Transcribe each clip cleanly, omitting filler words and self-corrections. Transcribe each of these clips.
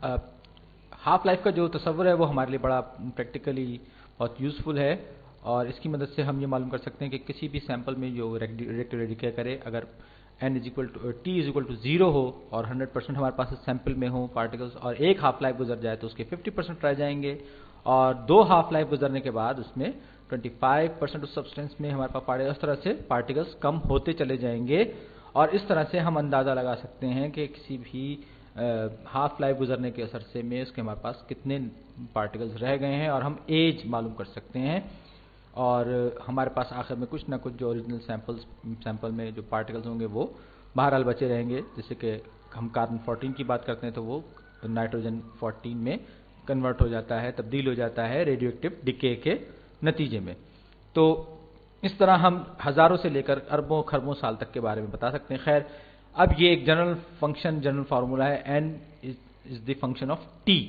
Half life का जो तस्वर है वो हमारे लिए बड़ा प्रैक्टिकली बहुत यूज़फुल है, और इसकी मदद से हम ये मालूम कर सकते हैं कि किसी भी सैंपल में जो रिएक्टिव डिके करे, अगर n t is equal to 0 हो और 100% हमारे पास सैंपल में हो पार्टिकल्स, और एक हाफ लाइफ गुजर जाए तो उसके 50% रह जाएंगे, और दो हाफ लाइफ गुजरने के बाद उसमें 25% उस सब्सटेंस में हमारे पास पार्टिकल्स, इस तरह से पार्टिकल्स कम होते चले जाएंगे। और इस तरह से हम अंदाज़ा लगा सकते हैं कि किसी भी हाफ लाइफ गुजरने के असर से में उसके हमारे पास कितने पार्टिकल्स रह गए हैं, और हम एज मालूम कर सकते हैं। और हमारे पास आखिर में कुछ ना कुछ जो ओरिजिनल सैंपल में जो पार्टिकल्स होंगे वो बहरहाल बचे रहेंगे। जैसे कि हम कार्बन 14 की बात करते हैं तो वो नाइट्रोजन 14 में कन्वर्ट हो जाता है, तब्दील हो जाता है रेडियोएक्टिव डिके के नतीजे में। तो इस तरह हम हज़ारों से लेकर अरबों खरबों साल तक के बारे में बता सकते हैं। खैर, अब ये एक जनरल फार्मूला है, n is the function of t।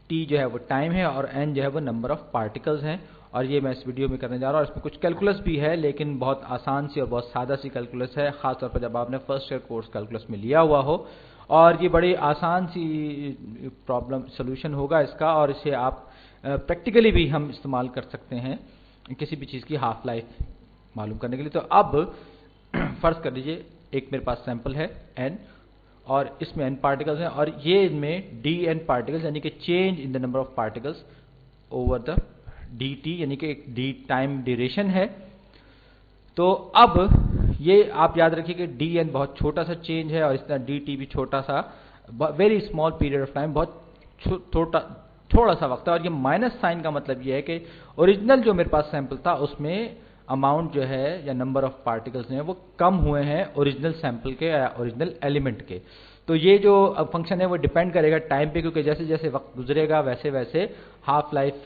t जो है वो टाइम है और n जो है वो नंबर ऑफ पार्टिकल्स हैं, और ये मैं इस वीडियो में करने जा रहा हूँ। और इसमें कुछ कैलकुलस भी है, लेकिन बहुत आसान सी और बहुत सादा सी कैलकुलस है, खासतौर पर जब आपने फर्स्ट ईयर कोर्स कैलकुलस में लिया हुआ हो। और ये बड़ी आसान सी प्रॉब्लम सोल्यूशन होगा इसका, और इसे आप प्रैक्टिकली भी हम इस्तेमाल कर सकते हैं किसी भी चीज़ की हाफ लाइफ मालूम करने के लिए। तो अब फर्ज कर लीजिए एक मेरे पास सैंपल है n, और इसमें n पार्टिकल्स हैं, और ये इनमें dn पार्टिकल्स यानी कि change in the number of particles over the dt यानी कि एक d टाइम ड्यूरेशन है। तो अब ये आप याद रखिए कि dn बहुत छोटा सा चेंज है, और इस तरह dt भी छोटा सा, very small period of time, बहुत थोड़ा सा वक्त है। और ये माइनस साइन का मतलब ये है कि ओरिजिनल जो मेरे पास सैंपल था उसमें अमाउंट जो है या नंबर ऑफ पार्टिकल्स जो है वो कम हुए हैं ओरिजिनल सैंपल के या ओरिजिनल एलिमेंट के। तो ये जो फंक्शन है वो डिपेंड करेगा टाइम पे, क्योंकि जैसे जैसे वक्त गुजरेगा वैसे वैसे हाफ लाइफ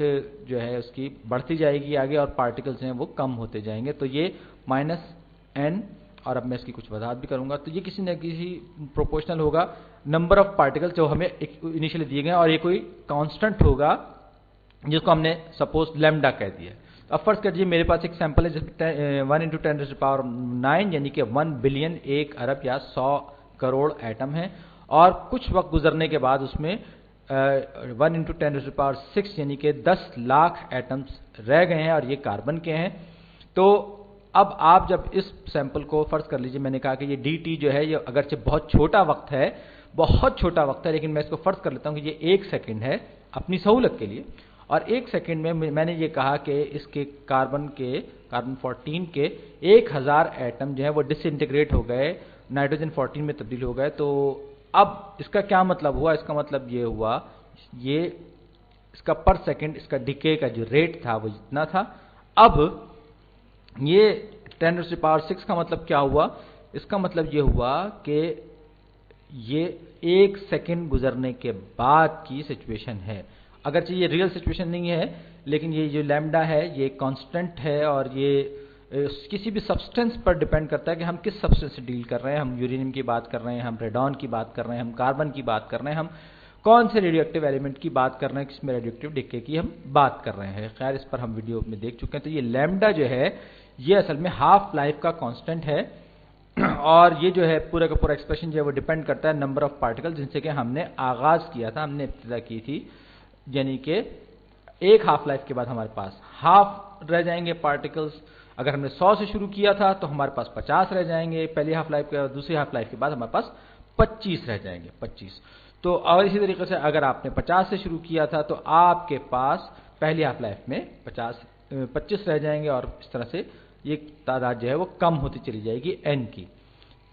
जो है उसकी बढ़ती जाएगी आगे, और पार्टिकल्स हैं वो कम होते जाएंगे। तो ये -n, और अब मैं इसकी कुछ वजाहत भी करूंगा। तो ये किसी न किसी प्रोपोर्शनल होगा नंबर ऑफ पार्टिकल्स जो हमें इनिशियली दिए गए, और ये कोई कांस्टेंट होगा जिसको हमने सपोज लैम्डा कह दिया। अब फर्ज करिए मेरे पास एक सैंपल है जिसमें 1 × 10⁹ यानी कि 1 बिलियन 1 अरब या 100 करोड़ एटम है, और कुछ वक्त गुजरने के बाद उसमें 1 × 10⁶ यानी कि 10 लाख एटम्स रह गए हैं, और ये कार्बन के हैं। तो अब आप जब इस सैंपल को फर्ज कर लीजिए, मैंने कहा कि ये dt जो है ये अगरचे बहुत छोटा वक्त है, बहुत छोटा वक्त है, लेकिन मैं इसको फर्ज कर लेता हूँ कि ये 1 सेकेंड है अपनी सहूलत के लिए। और 1 सेकेंड में मैंने ये कहा कि इसके कार्बन 14 के 1000 एटम जो है वो डिसइंटीग्रेट हो गए, नाइट्रोजन 14 में तब्दील हो गए। तो अब इसका क्या मतलब हुआ? इसका मतलब ये हुआ, ये इसका पर सेकेंड इसका डिके का जो रेट था वो जितना था। अब ये 10⁶ का मतलब क्या हुआ? इसका मतलब ये हुआ कि ये 1 सेकेंड गुजरने के बाद की सिचुएशन है। अगरचे ये रियल सिचुएशन नहीं है, लेकिन ये जो लैम्डा है ये कांस्टेंट है, और ये किसी भी सब्सटेंस पर डिपेंड करता है कि हम किस सब्सटेंस से डील कर रहे हैं। हम यूरेनियम की बात कर रहे हैं, हम रेडॉन की बात कर रहे हैं, हम कार्बन की बात कर रहे हैं, हम कौन से रेडियोएक्टिव एलिमेंट की बात कर रहे हैं, किसमें रेडियोएक्टिव डिके की हम बात कर रहे हैं। खैर, इस पर हम वीडियो में देख चुके हैं। तो ये लैम्डा जो है ये असल में हाफ लाइफ का कांस्टेंट है, और ये जो है पूरा का पूरा एक्सप्रेशन जो है वो डिपेंड करता है नंबर ऑफ पार्टिकल जिनसे कि हमने आगाज किया था, हमने इब्तिदा की थी। यानी कि एक हाफ लाइफ के बाद हमारे पास हाफ रह जाएंगे पार्टिकल्स। अगर हमने 100 से शुरू किया था तो हमारे पास 50 रह जाएंगे पहली हाफ लाइफ के बाद, दूसरी हाफ लाइफ के बाद हमारे पास 25 रह जाएंगे, 25। तो और इसी तरीके से अगर आपने 50 से शुरू किया था तो आपके पास पहली हाफ लाइफ में 25 रह जाएंगे, और इस तरह से ये तादाद जो है वो कम होती चली जाएगी n की।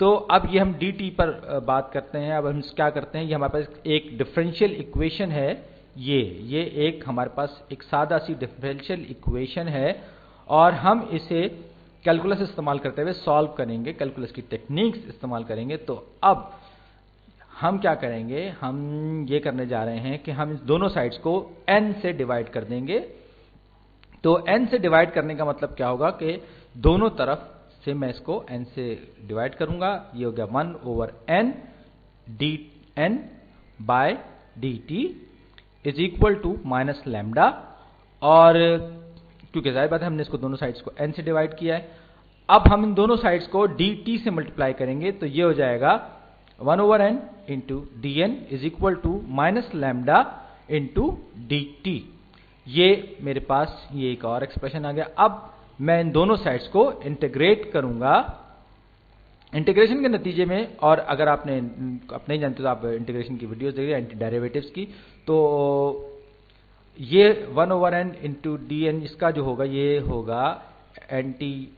तो अब ये हम dt पर बात करते हैं। अब हम क्या करते हैं, ये हमारे पास एक डिफरेंशियल इक्वेशन है, ये एक हमारे पास एक सादा सी डिफरेंशियल इक्वेशन है, और हम इसे कैलकुलस इस्तेमाल करते हुए सॉल्व करेंगे, कैलकुलस की टेक्निक्स इस्तेमाल करेंगे। तो अब हम क्या करेंगे, हम ये करने जा रहे हैं कि हम इस दोनों साइड्स को n से डिवाइड कर देंगे। तो n से डिवाइड करने का मतलब क्या होगा कि दोनों तरफ से मैं इसको n से डिवाइड करूंगा। ये हो गया 1/n dn by dt is equal to minus lambda. और क्योंकि जाहिर बात है हमने इसको दोनों साइड्स को n से डिवाइड किया है, अब हम इन दोनों साइड्स को dt से मल्टीप्लाई करेंगे। तो ये हो जाएगा 1/n into d n is equal to minus lambda into d t. ये मेरे पास ये एक और एक्सप्रेशन आ गया। अब मैं इन दोनों साइड्स को इंटीग्रेट करूंगा। इंटीग्रेशन के नतीजे में, और अगर आपने नहीं जानते तो आप इंटीग्रेशन की वीडियोस देखिए एंटी डेरिवेटिव्स की, तो ये 1/n इंटू डी एन इसका जो होगा ये होगा एंटी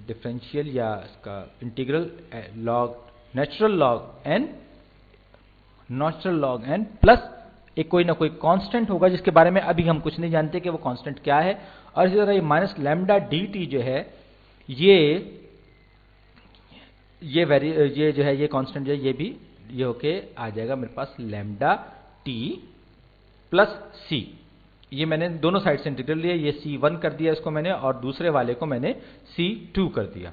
डिफरेंशियल या इसका integral log natural log n plus एक कोई ना कोई कांस्टेंट होगा जिसके बारे में अभी हम कुछ नहीं जानते कि वो कांस्टेंट क्या है। और इसी तरह ये माइनस लैम्डा डी टी जो है ये जो है ये कांस्टेंट जो है ये होके आ जाएगा मेरे पास लैम्डा टी प्लस सी। ये मैंने दोनों साइड से इंटीग्रल लिया, ये C1 कर दिया इसको मैंने, और दूसरे वाले को मैंने C2 कर दिया।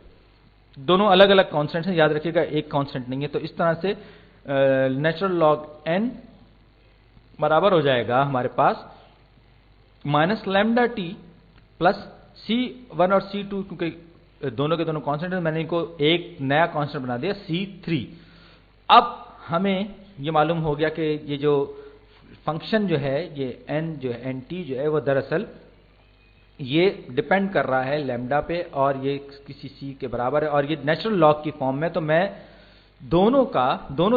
दोनों अलग अलग कांस्टेंट्स हैं, याद रखिएगा एक कांस्टेंट नहीं है। तो इस तरह से नेचुरल लॉग n बराबर हो जाएगा हमारे पास minus lambda T plus C1 और C2, क्योंकि दोनों के दोनों कांस्टेंट हैं, मैंने इनको एक नया कांस्टेंट बना दिया C3। अब हमें ये मालूम हो गया कि ये जो फंक्शन जो है ये n जो है nt जो है वो दरअसल ये डिपेंड कर रहा है लैम्डा पे, और ये किसी c के बराबर है, और ये नेचुरल लॉग की फॉर्म में। तो मैं दोनों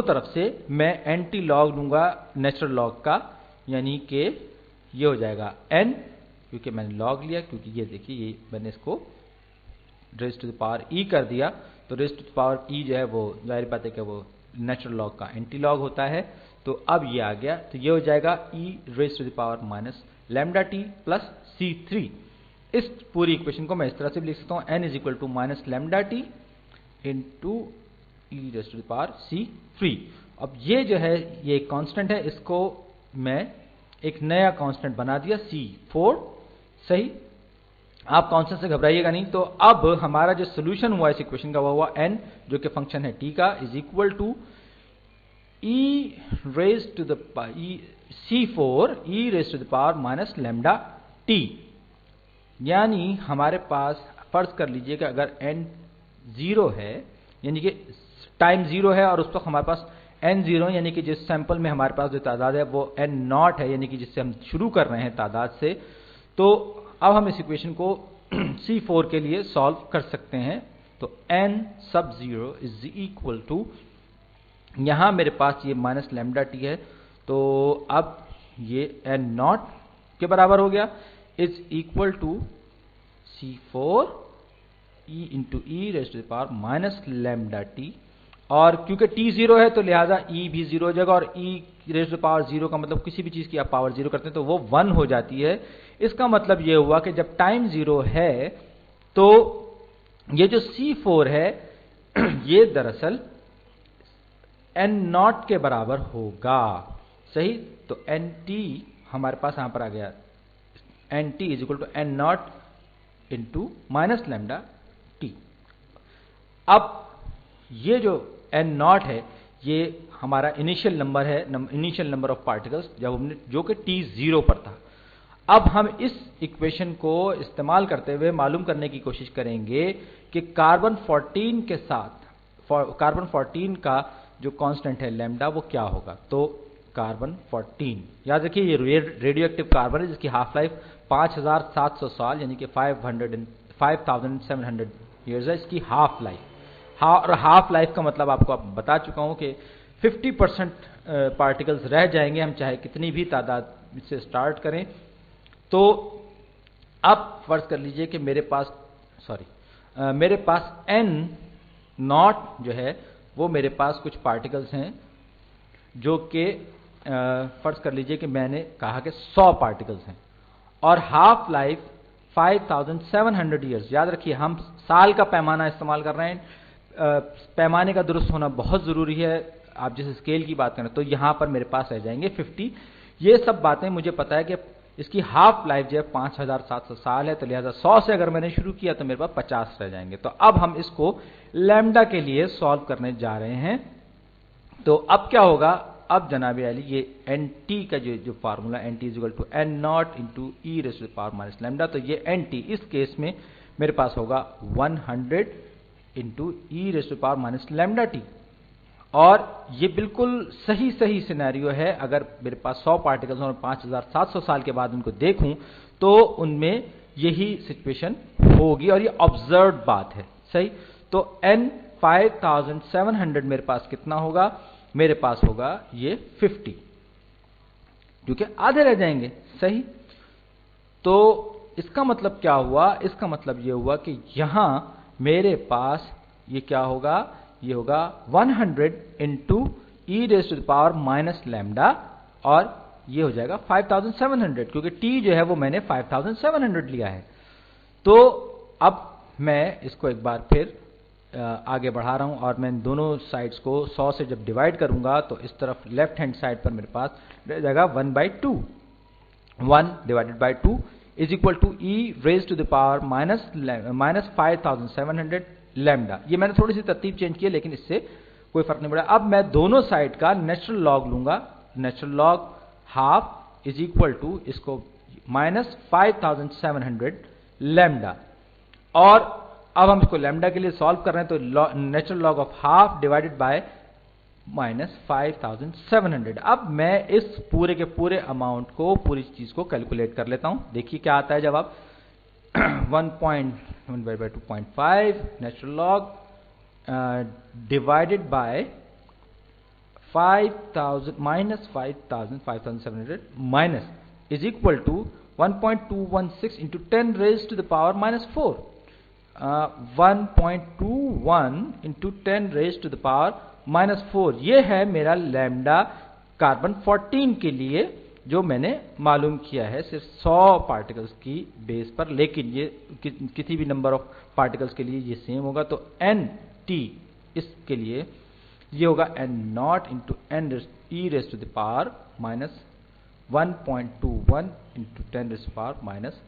तरफ से मैं एंटी लॉग लूंगा नेचुरल लॉग का, यानी कि ये हो जाएगा n, क्योंकि मैंने लॉग लिया, क्योंकि ये देखिए ये मैंने इसको raise to the power e कर दिया। तो raise to the power e जो है वो जाहिर बात है कि वो नेचुरल लॉग का एंटी लॉग होता है। तो अब ये आ गया, तो ये हो जाएगा e raise to the power minus lambda T plus C3। इस पूरी इक्वेशन को मैं इस तरह से भी लिख सकता हूँ, n is equal to minus lambda t into e raise to the power C3। अब ये जो है ये एक कांस्टेंट है, इसको मैं एक नया कांस्टेंट बना दिया C4। सही, आप कांस्टेंट से घबराइएगा नहीं। तो अब हमारा जो सोल्यूशन हुआ इस इक्वेशन का वो हुआ n, जो कि फंक्शन है t का, is equal to e raise to the C4 e raise to the power minus lambda t। यानी हमारे पास फर्ज कर लीजिए कि अगर n 0 है, यानी कि टाइम 0 है, और उस वक्त हमारे पास n 0 यानी कि जिस सैंपल में हमारे पास जो तादाद है वो n नॉट है, यानी कि जिससे हम शुरू कर रहे हैं तादाद से। तो अब हम इस इक्वेशन को C4 के लिए सॉल्व कर सकते हैं। तो n सब 0 इज इक्वल टू, यहां मेरे पास ये माइनस लैम्डा टी है, तो अब ये n नॉट के बराबर हो गया, is equal to C4 e into e raise to the power minus lambda t. और क्योंकि t 0 है तो लिहाजा e भी 0 हो जाएगा, और e raise to the power 0 का मतलब किसी भी चीज की आप पावर 0 करते हैं तो वो 1 हो जाती है। इसका मतलब ये हुआ कि जब टाइम 0 है तो ये जो C4 है ये दरअसल n नॉट के बराबर होगा। सही, तो nt हमारे पास यहां पर आ गया, nt is equal to n naught into minus lambda t. अब ये जो n नॉट है ये हमारा इनिशियल नंबर है, इनिशियल नंबर ऑफ पार्टिकल्स जब हमने, जो कि t 0 पर था। अब हम इस इक्वेशन को इस्तेमाल करते हुए मालूम करने की कोशिश करेंगे कि कार्बन 14 के साथ, कार्बन 14 का जो कांस्टेंट है लैम्डा वो क्या होगा। तो कार्बन 14, याद रखिए ये रेडियो एक्टिव कार्बन है जिसकी हाफ लाइफ 5700 साल यानी कि 5700 ईयर्स है इसकी हाफ लाइफ। और हाफ लाइफ का मतलब आपको बता चुका हूं कि 50% पार्टिकल्स रह जाएंगे, हम चाहे कितनी भी तादाद से स्टार्ट करें। तो अब फर्ज कर लीजिए कि मेरे पास n नॉट जो है वो मेरे पास कुछ पार्टिकल्स हैं जो कि फर्ज कर लीजिए कि मैंने कहा कि 100 पार्टिकल्स हैं, और हाफ लाइफ 5700 ईयर्स। याद रखिए हम साल का पैमाना इस्तेमाल कर रहे हैं, पैमाने का दुरुस्त होना बहुत ज़रूरी है। आप जिस स्केल की बात करें तो यहाँ पर मेरे पास रह जाएंगे 50। ये सब बातें मुझे पता है कि इसकी हाफ लाइफ जो है 5700 साल है, तो लिहाजा 100 से अगर मैंने शुरू किया तो मेरे पास 50 रह जाएंगे। तो अब हम इसको लैम्डा के लिए सॉल्व करने जा रहे हैं। तो अब क्या होगा, अब जनाब अली ये nt का जो formula nt is equal to n naught into e raise to the power minus lambda, तो ये nt इस केस में मेरे पास होगा 100 into e raise to the power minus lambda t. और ये बिल्कुल सही सिनेरियो है। अगर मेरे पास 100 पार्टिकल्स और 5700 साल के बाद उनको देखूं तो उनमें यही सिचुएशन होगी और ये ऑब्जर्व्ड बात है। सही, तो n 5700 मेरे पास कितना होगा? मेरे पास होगा ये 50, क्योंकि आधे रह जाएंगे। सही, तो इसका मतलब क्या हुआ? इसका मतलब ये हुआ कि यहां मेरे पास ये क्या होगा? ये होगा 100 into e raise to the power minus lambda, और ये हो जाएगा 5700, क्योंकि t जो है वो मैंने 5700 लिया है। तो अब मैं इसको एक बार फिर आगे बढ़ा रहा हूं और मैं दोनों साइड्स को 100 से जब डिवाइड करूंगा तो इस तरफ लेफ्ट हैंड साइड पर मेरे पास रह जाएगा 1/2। 1 divided by 2 is equal to e raise to the power minus 5700 lambda. ये मैंने थोड़ी सी तरतीब चेंज की है, लेकिन इससे कोई फर्क नहीं पड़ा। अब मैं दोनों साइड का नेचुरल लॉग लूंगा। Natural log half is equal to इसको माइनस 5700 लैम्डा, और अब हम इसको लैम्डा के लिए सॉल्व कर रहे हैं तो natural log of half divided by minus 5700। अब मैं इस पूरे के पूरे अमाउंट को, पूरी चीज को कैलकुलेट कर लेता हूं। देखिए क्या आता है जवाब। 1.1/2.5 natural log divided by 5000 minus 5700 minus is equal to 1.216 into 10 raise to the power minus 4। 1.21 into 10 raise to the power minus 4, ये है मेरा लैम्डा कार्बन 14 के लिए जो मैंने मालूम किया है सिर्फ 100 पार्टिकल्स की बेस पर, लेकिन ये किसी भी नंबर ऑफ पार्टिकल्स के लिए ये सेम होगा। तो एन टी इसके लिए ये होगा n naught into n e raise to the power minus 1.21 into 10 raise to power minus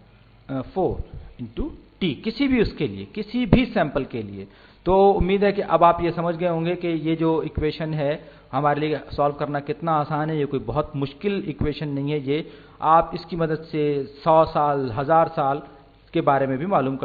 4 into t, किसी भी उसके लिए, किसी भी सैंपल के लिए। तो उम्मीद है कि अब आप ये समझ गए होंगे कि ये जो इक्वेशन है हमारे लिए सॉल्व करना कितना आसान है। ये कोई बहुत मुश्किल इक्वेशन नहीं है। ये आप इसकी मदद से 100 साल, 1000 साल के बारे में भी मालूम कर